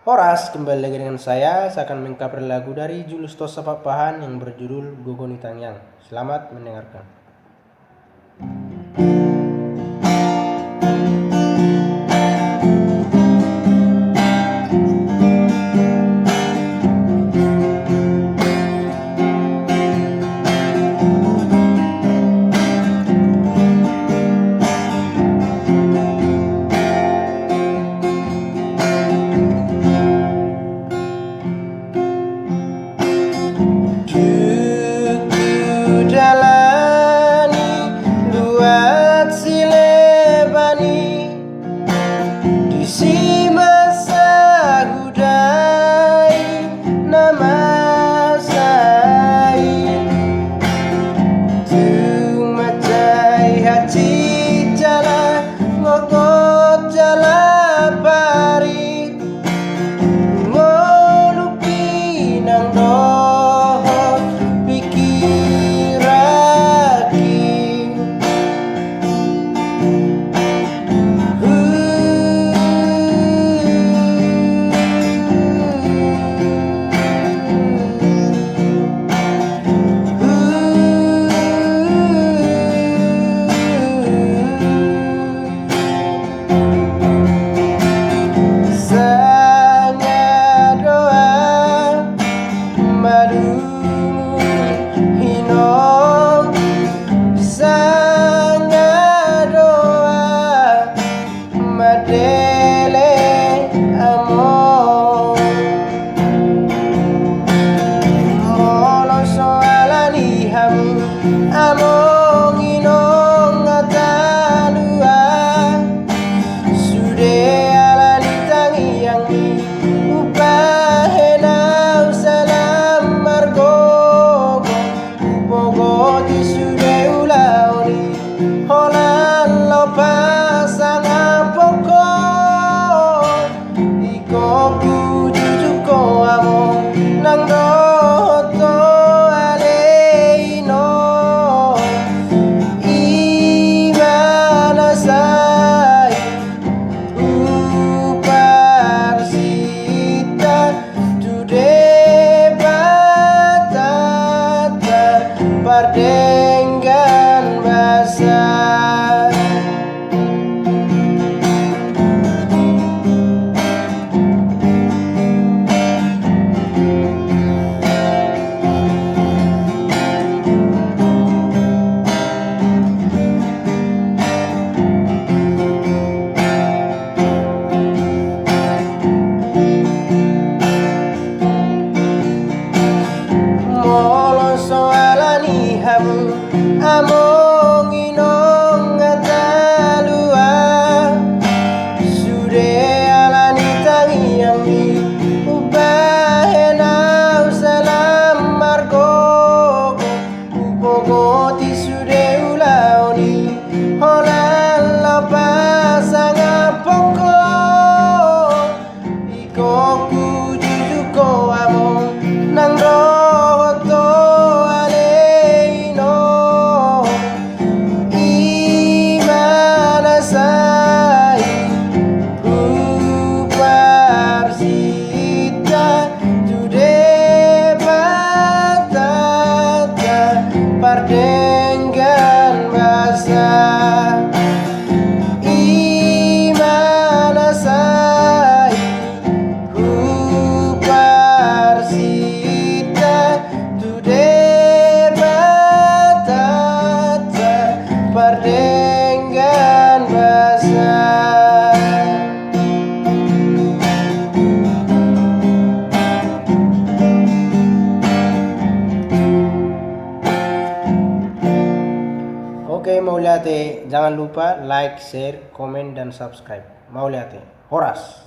Horas, kembali lagi dengan saya akan mengcover lagu dari Julius Tosa Papahan yang berjudul Gogoni Tangyang. Selamat mendengarkan. Jalani luat silebani di si masa gudai nama sai tu macai hati jala ngogot jala pari ngolupi nang doho among inong atanua sude alani tangiang mi upahenau salam margogo upogoti sude ulaoni holan lo pasang apoko ikoku jujuko among nang doto dengan basah among inong atalua sude alani tangiang mi upahenau salam margogo upogoti sude ulaoni holan lo pasang apoko ikoku jujuko among nang dengan basah imana sai huparsita tude batata perdengan basah. Oke, Mauliate, jangan lupa like, share, komen, dan subscribe. Mauliate, Horas.